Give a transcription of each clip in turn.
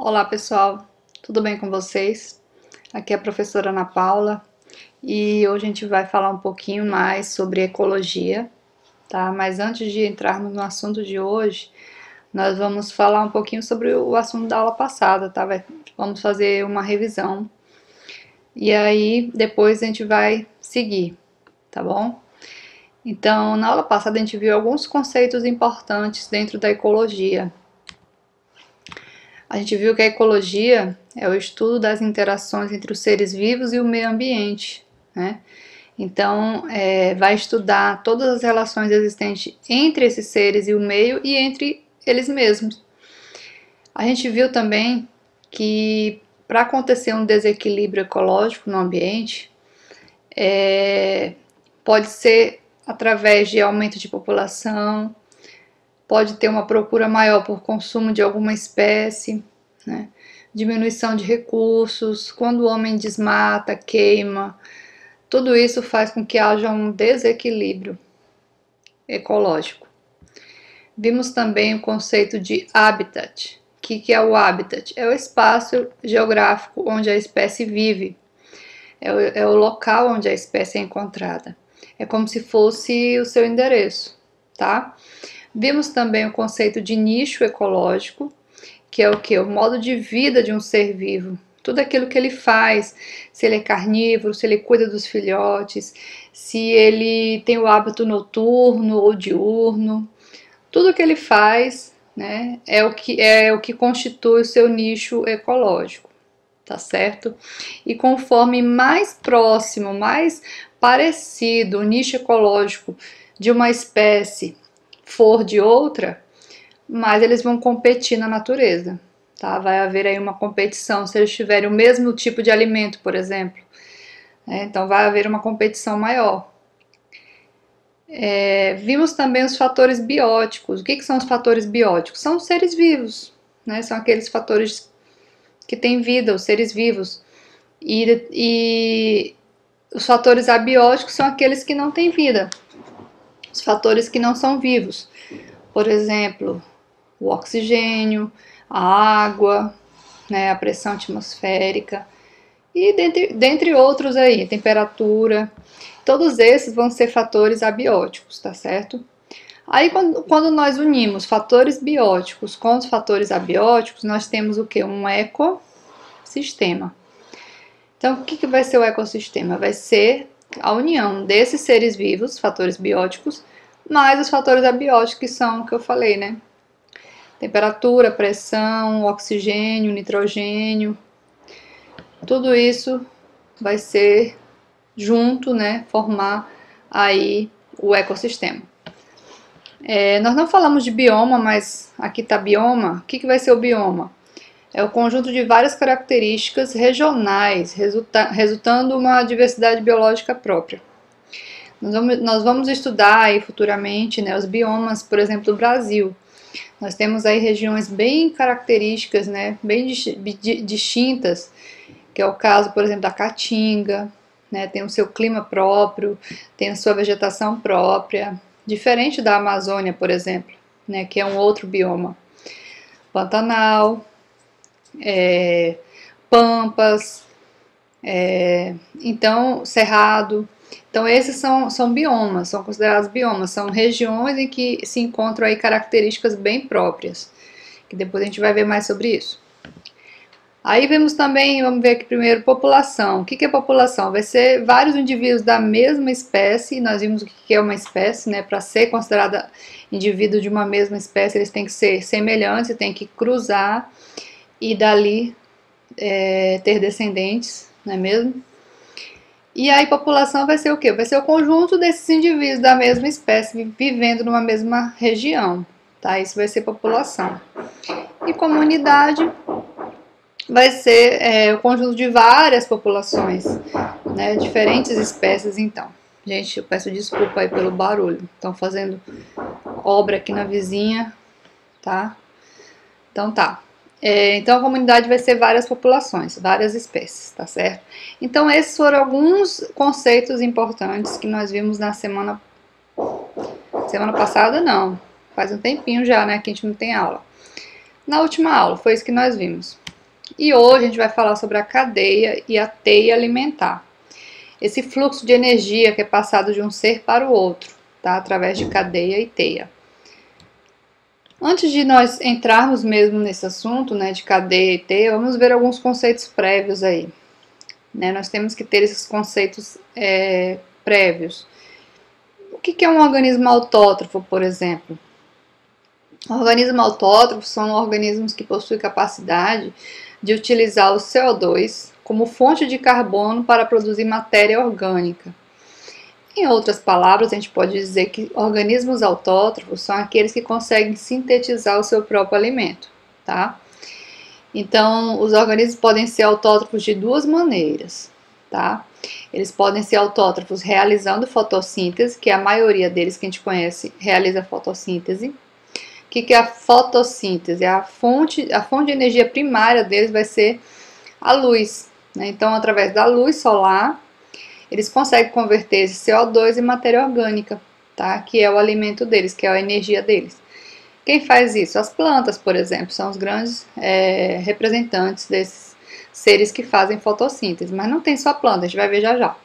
Olá pessoal, tudo bem com vocês? Aqui é a professora Ana Paula e hoje a gente vai falar um pouquinho mais sobre ecologia, tá? Mas antes de entrarmos no assunto de hoje, nós vamos falar um pouquinho sobre o assunto da aula passada, tá? Vamos fazer uma revisão e aí depois a gente vai seguir, tá bom? Então, na aula passada a gente viu alguns conceitos importantes dentro da ecologia. A gente viu que a ecologia é o estudo das interações entre os seres vivos e o meio ambiente, né? Então, vai estudar todas as relações existentes entre esses seres e o meio e entre eles mesmos. A gente viu também que para acontecer um desequilíbrio ecológico no ambiente, pode ser através de aumento de população, pode ter uma procura maior por consumo de alguma espécie, né? Diminuição de recursos, quando o homem desmata, queima, tudo isso faz com que haja um desequilíbrio ecológico. Vimos também o conceito de habitat. O que é o habitat? É o espaço geográfico onde a espécie vive, é o local onde a espécie é encontrada. É como se fosse o seu endereço, tá? Vimos também o conceito de nicho ecológico, que é o que? O modo de vida de um ser vivo. Tudo aquilo que ele faz, se ele é carnívoro, se ele cuida dos filhotes, se ele tem o hábito noturno ou diurno, tudo que ele faz, né, é o que constitui o seu nicho ecológico, tá certo? E conforme mais próximo, mais parecido o nicho ecológico de uma espécie for de outra, mais eles vão competir na natureza, tá? Vai haver aí uma competição, se eles tiverem o mesmo tipo de alimento, por exemplo, né? Então vai haver uma competição maior. Vimos também os fatores bióticos. O que são os fatores bióticos? São os seres vivos, né? São aqueles fatores que têm vida, os seres vivos. E os fatores abióticos são aqueles que não têm vida, os fatores que não são vivos. Por exemplo, o oxigênio, a água, né, a pressão atmosférica e dentre outros aí, temperatura. Todos esses vão ser fatores abióticos, tá certo? Aí quando nós unimos fatores bióticos com os fatores abióticos, nós temos o que? Um ecossistema. Então, o que vai ser o ecossistema? Vai ser a união desses seres vivos, fatores bióticos, mais os fatores abióticos, que são o que eu falei, né? Temperatura, pressão, oxigênio, nitrogênio, tudo isso vai ser junto, né, formar aí o ecossistema. Nós não falamos de bioma, mas aqui está bioma. O que vai ser o bioma? É o conjunto de várias características regionais, resultando uma diversidade biológica própria. Nós vamos estudar aí futuramente, né, os biomas, por exemplo, do Brasil. Nós temos aí regiões bem características, né, bem distintas, que é o caso, por exemplo, da Caatinga, né, tem o seu clima próprio, tem a sua vegetação própria, diferente da Amazônia, por exemplo, né, que é um outro bioma. Pantanal, Pampas, então Cerrado. Então esses são biomas, são considerados biomas, são regiões em que se encontram aí características bem próprias, que depois a gente vai ver mais sobre isso. Aí vemos também, vamos ver aqui primeiro, população. O que é população? Vai ser vários indivíduos da mesma espécie, nós vimos o que é uma espécie, né? Para ser considerada indivíduo de uma mesma espécie, eles têm que ser semelhantes, têm que cruzar e dali ter descendentes, não é mesmo? E aí população vai ser o quê? Vai ser o conjunto desses indivíduos da mesma espécie vivendo numa mesma região, tá? Isso vai ser população. E comunidade vai ser o conjunto de várias populações, né? Diferentes espécies, então. Gente, eu peço desculpa aí pelo barulho. Estão fazendo obra aqui na vizinha, tá? Então tá. Então a comunidade vai ser várias populações, várias espécies, tá certo? Então esses foram alguns conceitos importantes que nós vimos na semana passada, não, faz um tempinho já, né, que a gente não tem aula. Na última aula foi isso que nós vimos. E hoje a gente vai falar sobre a cadeia e a teia alimentar. Esse fluxo de energia que é passado de um ser para o outro, tá? Através de cadeia e teia. Antes de nós entrarmos mesmo nesse assunto, né, de cadeia e teia, vamos ver alguns conceitos prévios aí. Né? Nós temos que ter esses conceitos prévios. O que é um organismo autótrofo, por exemplo? Organismos autótrofos são organismos que possuem capacidade de utilizar o CO2 como fonte de carbono para produzir matéria orgânica. Em outras palavras, a gente pode dizer que organismos autótrofos são aqueles que conseguem sintetizar o seu próprio alimento, tá? Então, os organismos podem ser autótrofos de duas maneiras, tá? Eles podem ser autótrofos realizando fotossíntese, que a maioria deles que a gente conhece realiza fotossíntese. O que é a fotossíntese? A fonte de energia primária deles vai ser a luz, né? Então, através da luz solar, eles conseguem converter esse CO2 em matéria orgânica, tá? Que é o alimento deles, que é a energia deles. Quem faz isso? As plantas, por exemplo, são os grandes representantes desses seres que fazem fotossíntese, mas não tem só planta, a gente vai ver já já.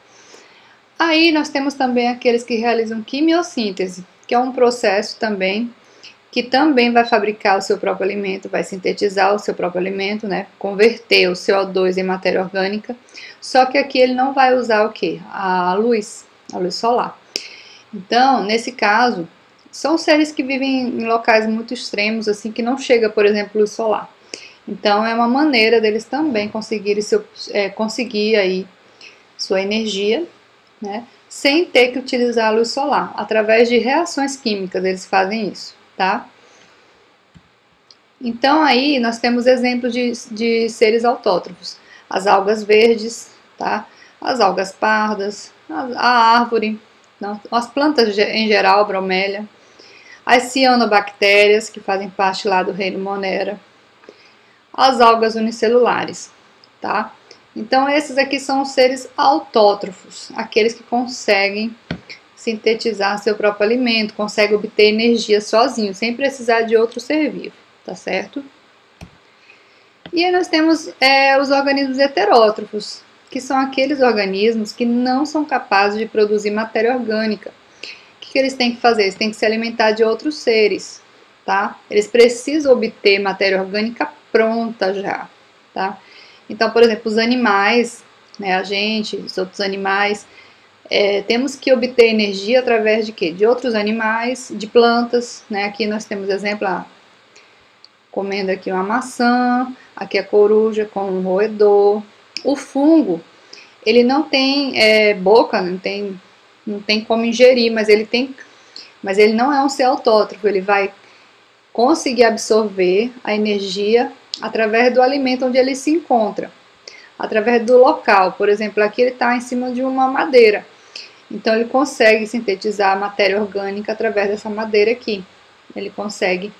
Aí nós temos também aqueles que realizam quimiossíntese, que é um processo também que também vai fabricar o seu próprio alimento, vai sintetizar o seu próprio alimento, né? Converter o CO2 em matéria orgânica, só que aqui ele não vai usar o quê? A luz solar. Então, nesse caso, são seres que vivem em locais muito extremos, assim, que não chega, por exemplo, luz solar. Então, é uma maneira deles também conseguir aí sua energia, né? Sem ter que utilizar a luz solar. Através de reações químicas eles fazem isso, tá? Então aí nós temos exemplos de seres autótrofos. As algas verdes, tá? As algas pardas, a árvore, não, as plantas em geral, bromélia, as cianobactérias, que fazem parte lá do reino Monera, as algas unicelulares, tá? Então esses aqui são os seres autótrofos, aqueles que conseguem sintetizar seu próprio alimento, conseguem obter energia sozinho, sem precisar de outro ser vivo, tá certo? E aí nós temos os organismos heterótrofos, que são aqueles organismos que não são capazes de produzir matéria orgânica. O que eles têm que fazer? Eles têm que se alimentar de outros seres, tá? Eles precisam obter matéria orgânica pronta já, tá? Então, por exemplo, os animais, né, a gente, os outros animais, temos que obter energia através de quê? De outros animais, de plantas, né? Aqui nós temos exemplo, comendo aqui uma maçã, aqui a coruja com um roedor. O fungo, ele não tem boca, não tem como ingerir, mas ele não é um ser autótrofo, ele vai conseguir absorver a energia através do alimento onde ele se encontra, através do local. Por exemplo, aqui ele está em cima de uma madeira, então ele consegue sintetizar a matéria orgânica através dessa madeira aqui. Ele consegue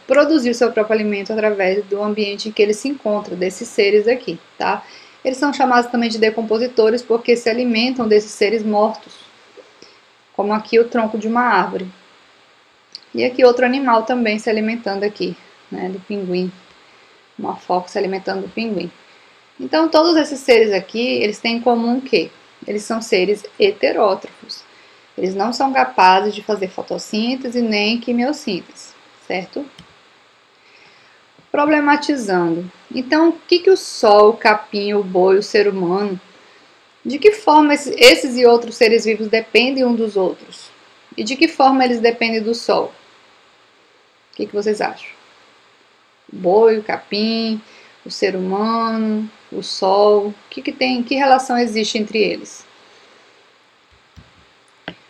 produzir o seu próprio alimento através do ambiente em que ele se encontra, desses seres aqui, tá? Eles são chamados também de decompositores porque se alimentam desses seres mortos, como aqui o tronco de uma árvore. E aqui outro animal também se alimentando aqui, né, do pinguim, uma foca se alimentando do pinguim. Então todos esses seres aqui, eles têm em comum o quê? Eles são seres heterótrofos. Eles não são capazes de fazer fotossíntese nem quimiossíntese, certo? Problematizando. Então, o que o sol, o capim, o boi, o ser humano, de que forma esses e outros seres vivos dependem um dos outros? E de que forma eles dependem do sol? O que vocês acham? O boi, o capim, o ser humano, o sol, que relação existe entre eles?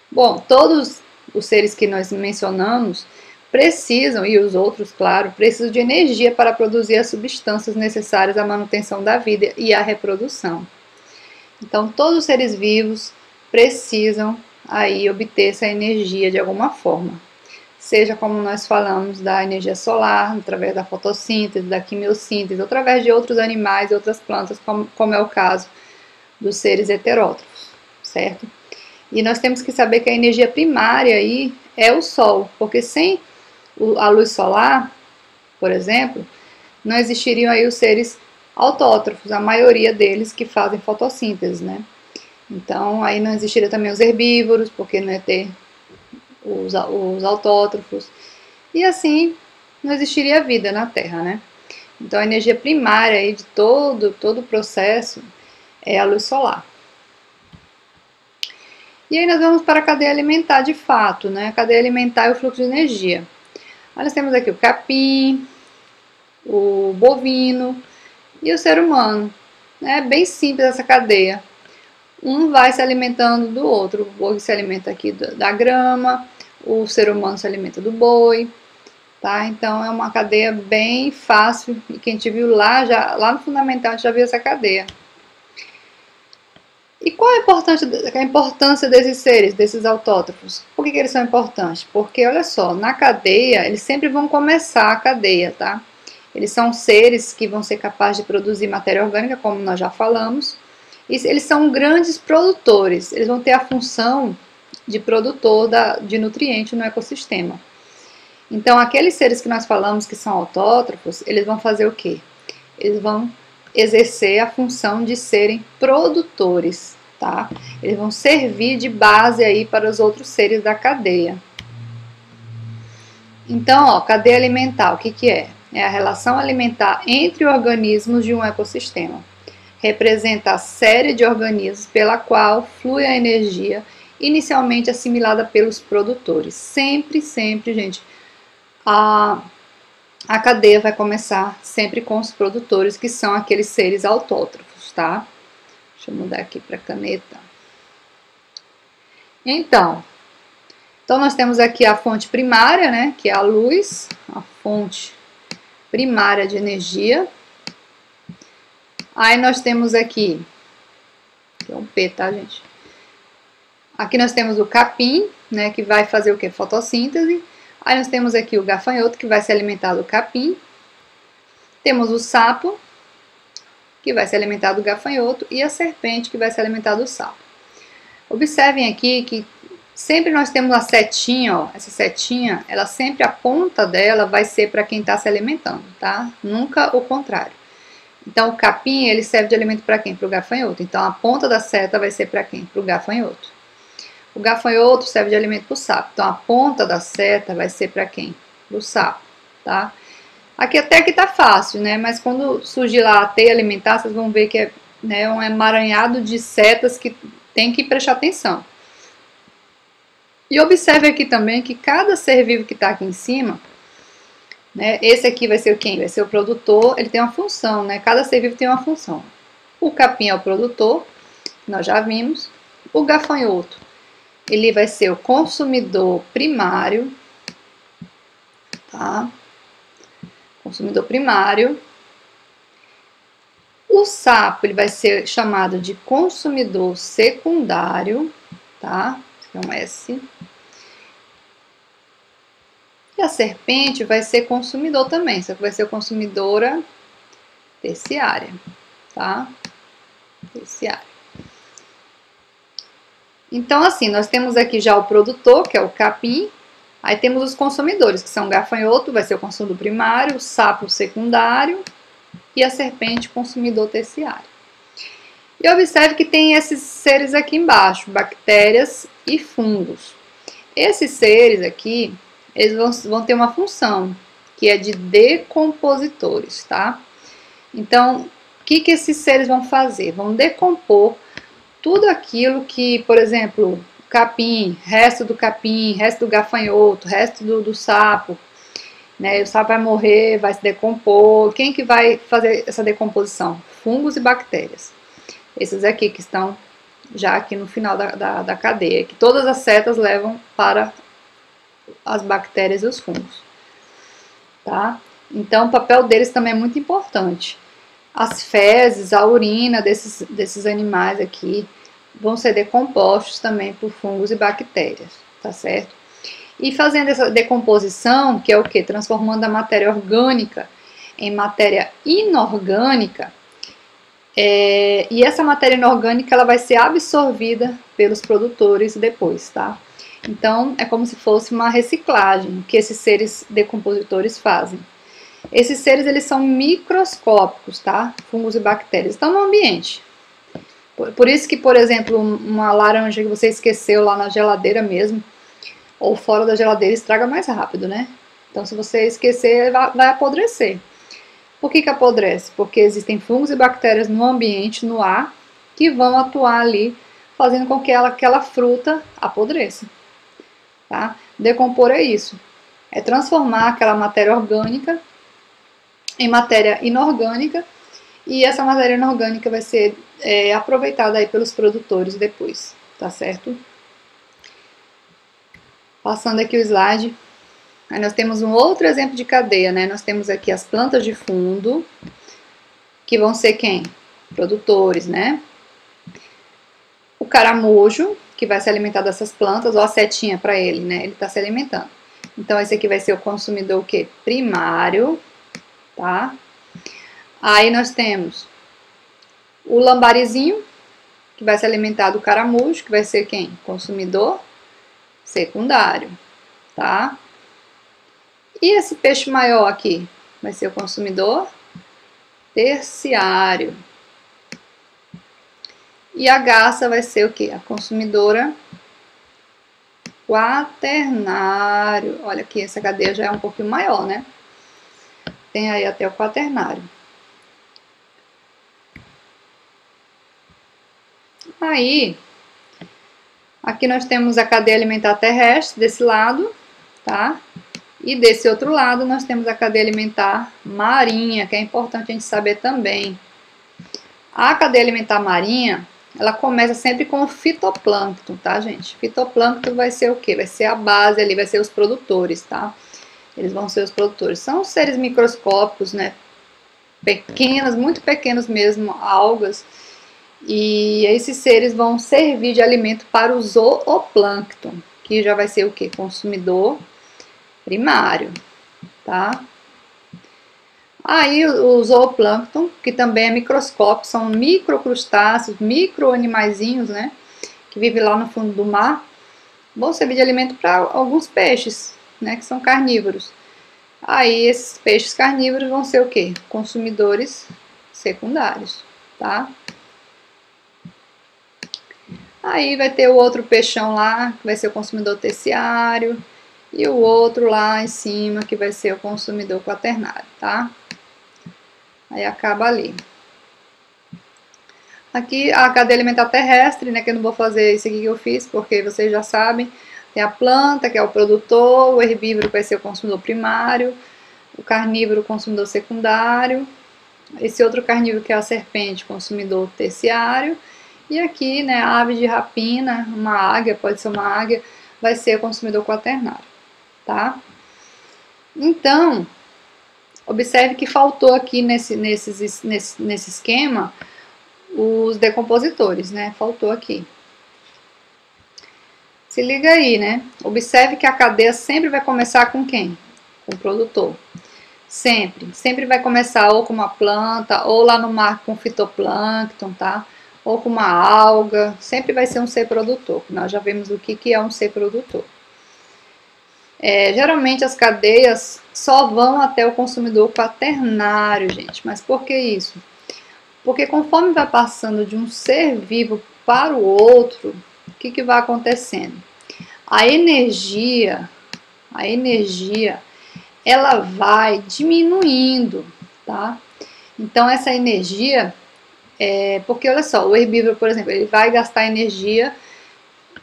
Bom, todos os seres que nós mencionamos precisam, e os outros, claro, precisam de energia para produzir as substâncias necessárias à manutenção da vida e à reprodução. Então, todos os seres vivos precisam aí obter essa energia de alguma forma. Seja como nós falamos da energia solar, através da fotossíntese, da quimiossíntese, através de outros animais e outras plantas, como é o caso dos seres heterótrofos, certo? E nós temos que saber que a energia primária aí é o Sol, porque sem a luz solar, por exemplo, não existiriam aí os seres autótrofos, a maioria deles que fazem fotossíntese, né? Então, aí não existiria também os herbívoros, porque não ia ter os autótrofos. E assim, não existiria vida na Terra, né? Então, a energia primária aí de todo o processo é a luz solar. E aí nós vamos para a cadeia alimentar de fato, né? A cadeia alimentar e o fluxo de energia. Aí nós temos aqui o capim, o bovino e o ser humano. É bem simples essa cadeia. Um vai se alimentando do outro. O boi se alimenta aqui da grama, o ser humano se alimenta do boi, tá? Então é uma cadeia bem fácil e quem te viu lá no fundamental já viu essa cadeia. E qual a importância desses seres, desses autótrofos? Por que eles são importantes? Porque, olha só, na cadeia, eles sempre vão começar a cadeia, tá? Eles são seres que vão ser capazes de produzir matéria orgânica, como nós já falamos. E eles são grandes produtores, eles vão ter a função de produtor de nutriente no ecossistema. Então, aqueles seres que nós falamos que são autótrofos, eles vão fazer o quê? Eles vão exercer a função de serem produtores, tá? Eles vão servir de base aí para os outros seres da cadeia. Então, ó, cadeia alimentar, o que que é? É a relação alimentar entre organismos de um ecossistema. Representa a série de organismos pela qual flui a energia inicialmente assimilada pelos produtores. Sempre, gente, a cadeia vai começar sempre com os produtores, que são aqueles seres autótrofos, tá? Deixa eu mudar aqui para caneta. Então nós temos aqui a fonte primária, né, que é a luz, a fonte primária de energia. Aí nós temos aqui, que é um P, tá, gente? Aqui nós temos o capim, né, que vai fazer o que? Fotossíntese. Aí nós temos aqui o gafanhoto, que vai se alimentar do capim. Temos o sapo, que vai se alimentar do gafanhoto, e a serpente, que vai se alimentar do sapo. Observem aqui que sempre nós temos a setinha, ó, essa setinha, ela sempre, a ponta dela vai ser para quem está se alimentando, tá? Nunca o contrário. Então, o capim, ele serve de alimento para quem? Para o gafanhoto. Então, a ponta da seta vai ser para quem? Para o gafanhoto. O gafanhoto serve de alimento para o sapo. Então, a ponta da seta vai ser para quem? Para o sapo, tá? Aqui até que tá fácil, né? Mas quando surgir lá a teia alimentar, vocês vão ver que é, né, um emaranhado de setas que tem que prestar atenção. E observe aqui também que cada ser vivo que está aqui em cima, né, esse aqui vai ser quem? Vai ser o produtor, ele tem uma função, né? Cada ser vivo tem uma função. O capim é o produtor, nós já vimos. O gafanhoto, ele vai ser o consumidor primário, tá? Consumidor primário. O sapo, ele vai ser chamado de consumidor secundário, tá? Esse é um S. E a serpente vai ser consumidor também, só que vai ser consumidora terciária, tá? Terciária. Então, assim, nós temos aqui já o produtor, que é o capim. Aí temos os consumidores, que são o gafanhoto, vai ser o consumidor primário, o sapo secundário e a serpente consumidor terciário. E observe que tem esses seres aqui embaixo, bactérias e fungos. Esses seres aqui, eles vão ter uma função, que é de decompositores, tá? Então, o que esses seres vão fazer? Vão decompor tudo aquilo que, por exemplo, capim, resto do gafanhoto, resto do sapo, né? O sapo vai morrer, vai se decompor. Quem que vai fazer essa decomposição? Fungos e bactérias. Esses aqui que estão já aqui no final da cadeia, que todas as setas levam para as bactérias e os fungos, tá? Então o papel deles também é muito importante. As fezes, a urina desses animais aqui vão ser decompostos também por fungos e bactérias, tá certo? E fazendo essa decomposição, que é o que? Transformando a matéria orgânica em matéria inorgânica, e essa matéria inorgânica ela vai ser absorvida pelos produtores depois, tá? Então, é como se fosse uma reciclagem que esses seres decompositores fazem. Esses seres, eles são microscópicos, tá? Fungos e bactérias. Estão no ambiente. Por isso que, por exemplo, uma laranja que você esqueceu lá na geladeira mesmo, ou fora da geladeira, estraga mais rápido, né? Então, se você esquecer, vai apodrecer. Por que apodrece? Porque existem fungos e bactérias no ambiente, no ar, que vão atuar ali, fazendo com que aquela fruta apodreça. Tá? Decompor é isso. É transformar aquela matéria orgânica em matéria inorgânica, e essa matéria inorgânica vai ser aproveitada aí pelos produtores depois, tá certo? Passando aqui o slide. Aí nós temos um outro exemplo de cadeia, né? Nós temos aqui as plantas de fundo, que vão ser quem? Produtores, né? O caramujo, que vai se alimentar dessas plantas, ou a setinha para ele, né? Ele está se alimentando. Então, esse aqui vai ser o consumidor o quê? Primário, tá? Aí nós temos o lambarizinho, que vai se alimentar do caramujo, que vai ser quem? Consumidor secundário, tá? E esse peixe maior aqui vai ser o consumidor terciário. E a garça vai ser o quê? A consumidora quaternário. Olha aqui, essa cadeia já é um pouquinho maior, né? Tem aí até o quaternário. Aí, aqui nós temos a cadeia alimentar terrestre desse lado, tá? E desse outro lado nós temos a cadeia alimentar marinha, que é importante a gente saber também. A cadeia alimentar marinha, ela começa sempre com o fitoplâncton, tá, gente? Fitoplâncton vai ser o quê? Vai ser a base ali, vai ser os produtores, tá? Eles vão ser os produtores. São seres microscópicos, né? Pequenas, muito pequenos mesmo, algas. E esses seres vão servir de alimento para o zooplâncton, que já vai ser o quê? Consumidor primário, tá? Aí o zooplâncton, que também é microscópico, são microcrustáceos, microanimaizinhos, né? Que vivem lá no fundo do mar, vão servir de alimento para alguns peixes, né? Que são carnívoros. Aí esses peixes carnívoros vão ser o quê? Consumidores secundários, tá? Aí vai ter o outro peixão lá, que vai ser o consumidor terciário, e o outro lá em cima, que vai ser o consumidor quaternário, tá? Aí acaba ali. Aqui a cadeia alimentar terrestre, né, que eu não vou fazer isso aqui que eu fiz, porque vocês já sabem. Tem a planta, que é o produtor, o herbívoro vai ser o consumidor primário, o carnívoro, o consumidor secundário, esse outro carnívoro que é a serpente, consumidor terciário, e aqui, né, a ave de rapina, uma águia, pode ser uma águia, vai ser o consumidor quaternário, tá? Então, observe que faltou aqui nesse esquema os decompositores, né? Faltou aqui. Se liga aí, né? Observe que a cadeia sempre vai começar com quem? Com o produtor. Sempre. Sempre vai começar ou com uma planta, ou lá no mar com fitoplâncton, tá? Ou com uma alga. Sempre vai ser um ser produtor. Nós já vimos o que é um ser produtor. Geralmente as cadeias só vão até o consumidor quaternário, gente. Mas por que isso? Porque conforme vai passando de um ser vivo para o outro, o que vai acontecendo? A energia, ela vai diminuindo, tá? Então essa energia, porque olha só, o herbívoro, por exemplo, ele vai gastar energia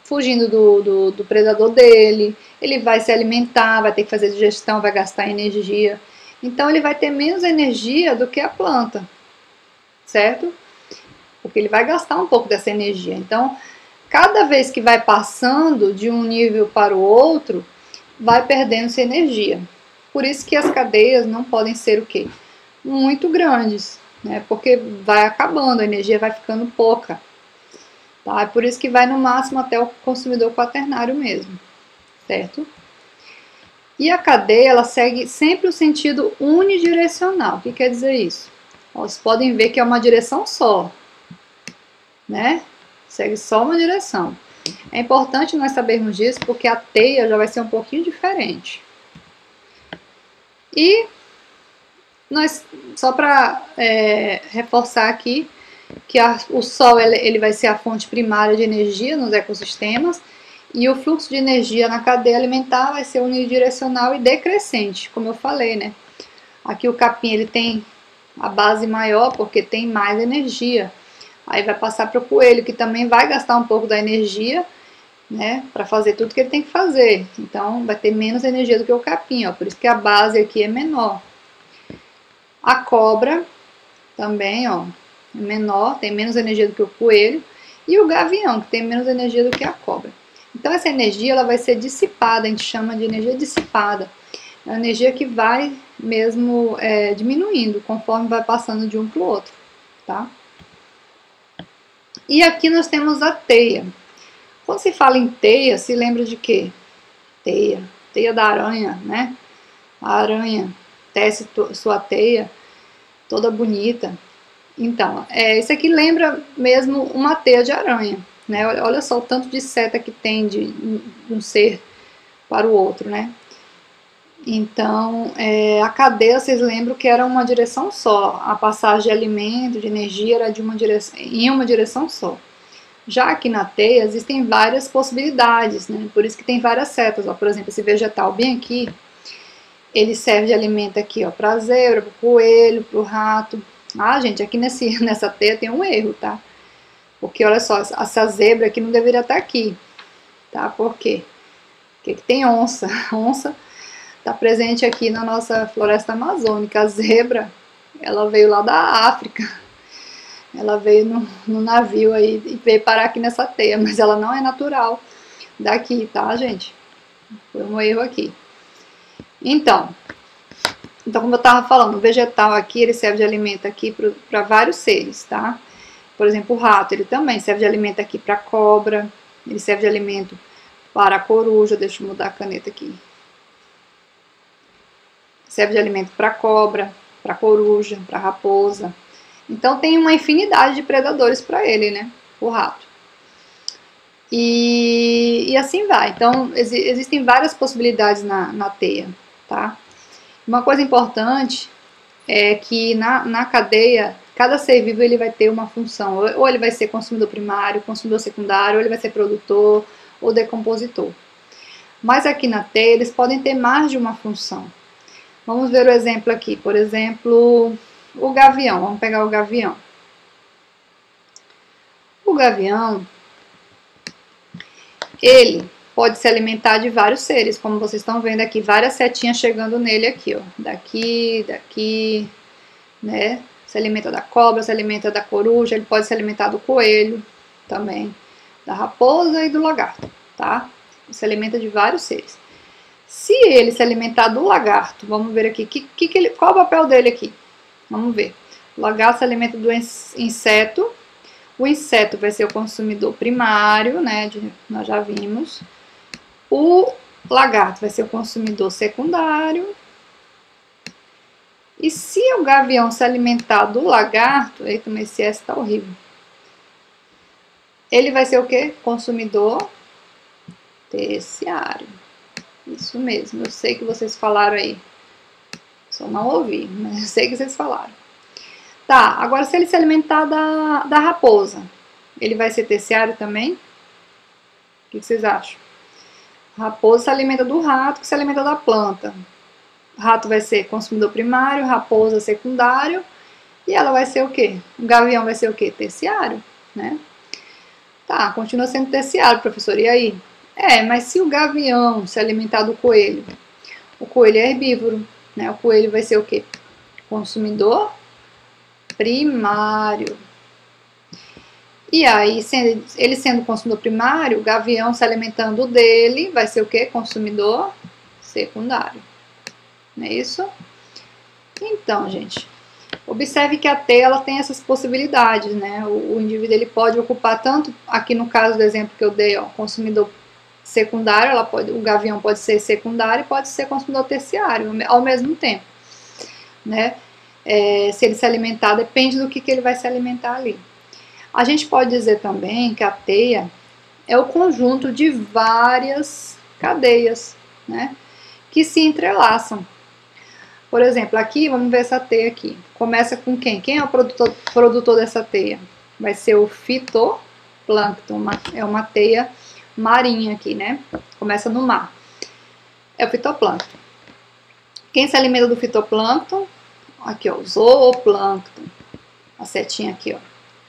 fugindo do predador dele, ele vai se alimentar, vai ter que fazer digestão, vai gastar energia. Então ele vai ter menos energia do que a planta, certo? Porque ele vai gastar um pouco dessa energia. Então, cada vez que vai passando de um nível para o outro, vai perdendo essa energia. Por isso que as cadeias não podem ser o quê? Muito grandes, né? Porque vai acabando, a energia vai ficando pouca. Tá? É por isso que vai no máximo até o consumidor quaternário mesmo, certo? E a cadeia, ela segue sempre o sentido unidirecional. O que quer dizer isso? Vocês podem ver que é uma direção só, né? Segue só uma direção. É importante nós sabermos disso, porque a teia já vai ser um pouquinho diferente. E Só para reforçar aqui, que o Sol ele vai ser a fonte primária de energia nos ecossistemas, e o fluxo de energia na cadeia alimentar vai ser unidirecional e decrescente, como eu falei, né? Aqui o capim ele tem a base maior porque tem mais energia. Aí vai passar para o coelho, que também vai gastar um pouco da energia, né, para fazer tudo que ele tem que fazer. Então vai ter menos energia do que o capim, ó, por isso que a base aqui é menor. A cobra também, ó, é menor, tem menos energia do que o coelho, e o gavião, que tem menos energia do que a cobra. Então essa energia ela vai ser dissipada, a gente chama de energia dissipada. É uma energia que vai mesmo diminuindo conforme vai passando de um para o outro, tá? E aqui nós temos a teia. Quando se fala em teia, se lembra de quê? Teia da aranha, né? A aranha tece sua teia toda bonita. Então, isso aqui lembra mesmo uma teia de aranha, né? Olha só o tanto de seta que tem de um ser para o outro, né? Então, a cadeia, vocês lembram que era uma direção só. A passagem de alimento, de energia, era em uma direção só. Já aqui na teia existem várias possibilidades, né? Por isso que tem várias setas. Ó. Por exemplo, esse vegetal bem aqui, ele serve de alimento aqui, ó, para a zebra, para o coelho, para o rato. Ah, gente, aqui nessa teia tem um erro, tá? Porque olha só, essa zebra aqui não deveria estar aqui, tá? Por quê? Porque tem onça. Onça está presente aqui na nossa floresta amazônica. A zebra, ela veio lá da África. Ela veio no navio aí e veio parar aqui nessa teia, mas ela não é natural daqui, tá, gente? Foi um erro aqui. Então como eu estava falando, o vegetal aqui, ele serve de alimento aqui para vários seres, tá? Por exemplo, o rato, ele também serve de alimento aqui para a cobra, ele serve de alimento para a coruja, deixa eu mudar a caneta aqui. Serve de alimento para a cobra, para a coruja, para a raposa. Então tem uma infinidade de predadores para ele, né? O rato. E assim vai. Então existem várias possibilidades na teia, tá? Uma coisa importante é que na cadeia, cada ser vivo ele vai ter uma função. Ou ele vai ser consumidor primário, consumidor secundário, ou ele vai ser produtor ou decompositor. Mas aqui na teia eles podem ter mais de uma função. Vamos ver o exemplo aqui. Por exemplo, o gavião. Vamos pegar o gavião. O gavião, ele pode se alimentar de vários seres, como vocês estão vendo aqui, várias setinhas chegando nele aqui, ó. Daqui, né? Se alimenta da cobra, se alimenta da coruja, ele pode se alimentar do coelho também, da raposa e do lagarto, tá? Ele se alimenta de vários seres. Se ele se alimentar do lagarto, vamos ver aqui, qual o papel dele aqui? Vamos ver. O lagarto se alimenta do inseto. O inseto vai ser o consumidor primário, né? Nós já vimos. O lagarto vai ser o consumidor secundário. E se o gavião se alimentar do lagarto, eita, mas esse S tá horrível. Ele vai ser o quê? Consumidor terciário. Isso mesmo, eu sei que vocês falaram aí. Só não ouvi, mas eu sei que vocês falaram. Tá, agora se ele se alimentar da raposa, ele vai ser terciário também? O que vocês acham? A raposa se alimenta do rato, que se alimenta da planta. O rato vai ser consumidor primário, raposa secundário, e ela vai ser o quê? O gavião vai ser o quê? Terciário, né? Tá, continua sendo terciário, professor, e aí? Mas se o gavião se alimentar do coelho, o coelho é herbívoro, né? O coelho vai ser o quê? Consumidor primário. E aí, ele sendo consumidor primário, o gavião se alimentando dele, vai ser o quê? Consumidor secundário. Não é isso? Então, gente, observe que a teia ela tem essas possibilidades, né? O indivíduo ele pode ocupar tanto, aqui no caso do exemplo que eu dei, ó, consumidor secundário, o gavião pode ser secundário e pode ser consumidor terciário ao mesmo tempo, né? Se ele se alimentar, depende do que ele vai se alimentar ali. A gente pode dizer também que a teia é o conjunto de várias cadeias, né? Que se entrelaçam. Por exemplo, aqui, vamos ver essa teia aqui. Começa com quem? Quem é o produtor dessa teia? Vai ser o fitoplâncton, é uma teia marinha aqui, né? Começa no mar. É o fitoplâncton. Quem se alimenta do fitoplâncton? Aqui, ó, o zooplâncton. A setinha aqui, ó.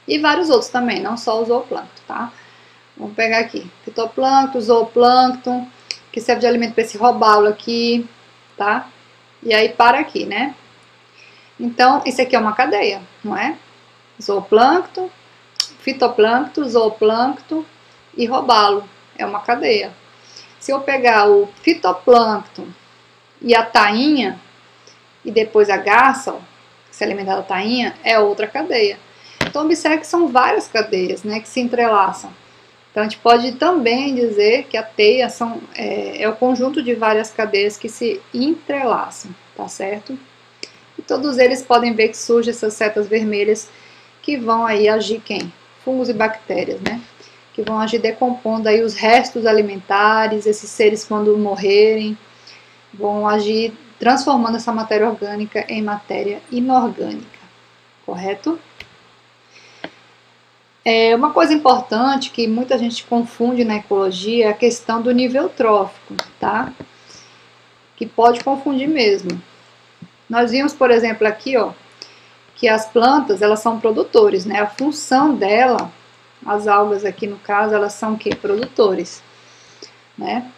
E vários outros também, não só o zooplâncton, tá? Vamos pegar aqui. Fitoplâncton, zooplâncton, que serve de alimento para esse robalo aqui, tá? E aí para aqui, né? Então, isso aqui é uma cadeia, não é? Zooplâncton, fitoplâncton, zooplâncton e robalo. É uma cadeia. Se eu pegar o fitoplâncton e a tainha, e depois a garça, ó, que se alimenta da tainha, é outra cadeia. Então, observe que são várias cadeias, né, que se entrelaçam. Então, a gente pode também dizer que a teia é o conjunto de várias cadeias que se entrelaçam, tá certo? E todos eles podem ver que surgem essas setas vermelhas que vão aí agir quem? Fungos e bactérias, né? Que vão agir decompondo aí os restos alimentares, esses seres quando morrerem, vão agir transformando essa matéria orgânica em matéria inorgânica, correto? Uma coisa importante que muita gente confunde na ecologia é a questão do nível trófico, tá? Que pode confundir mesmo. Nós vimos, por exemplo, aqui, ó, que as plantas, elas são produtores, né? A função dela, as algas aqui no caso, elas são o quê? Produtores, né?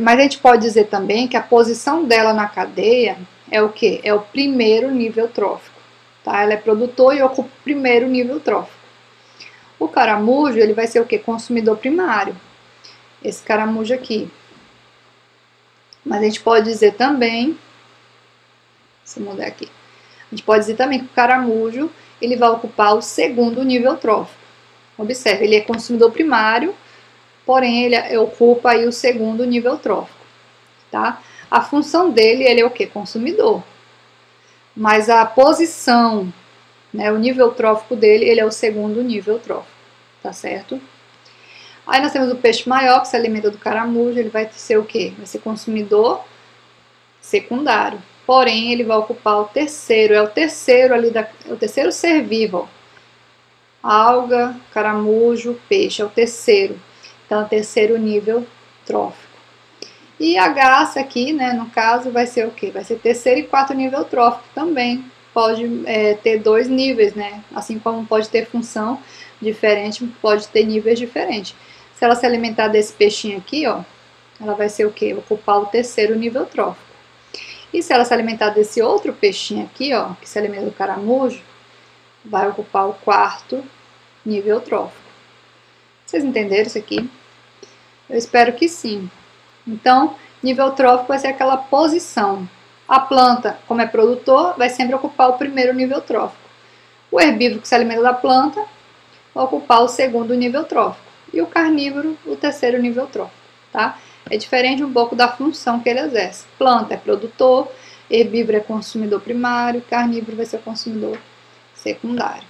Mas a gente pode dizer também que a posição dela na cadeia é o quê? É o primeiro nível trófico. Tá? Ela é produtor e ocupa o primeiro nível trófico. O caramujo, ele vai ser o quê? Consumidor primário. Esse caramujo aqui. Mas a gente pode dizer também, se eu mudar aqui, a gente pode dizer também que o caramujo, ele vai ocupar o segundo nível trófico. Observe, ele é consumidor primário, porém ele ocupa aí o segundo nível trófico, tá? A função dele, ele é o quê? Consumidor. Mas a posição, né, o nível trófico dele, ele é o segundo nível trófico, tá certo? Aí nós temos o peixe maior, que se alimenta do caramujo, ele vai ser o quê? Vai ser consumidor secundário. Porém, ele vai ocupar o terceiro, é o terceiro ser vivo. Alga, caramujo, peixe, é o terceiro. Então, é o terceiro nível trófico. E a garça aqui, né, no caso, vai ser o quê? Vai ser terceiro e quarto nível trófico também. Pode ter dois níveis, né? Assim como pode ter função diferente, pode ter níveis diferentes. Se ela se alimentar desse peixinho aqui, ó, ela vai ser o quê? Ocupar o terceiro nível trófico. E se ela se alimentar desse outro peixinho aqui, ó, que se alimenta do caramujo, vai ocupar o quarto nível trófico. Vocês entenderam isso aqui? Eu espero que sim. Então, nível trófico vai ser aquela posição. A planta, como é produtor, vai sempre ocupar o primeiro nível trófico. O herbívoro, que se alimenta da planta, vai ocupar o segundo nível trófico. E o carnívoro, o terceiro nível trófico, tá? É diferente um pouco da função que ele exerce. Planta é produtor, herbívoro é consumidor primário, carnívoro vai ser consumidor secundário.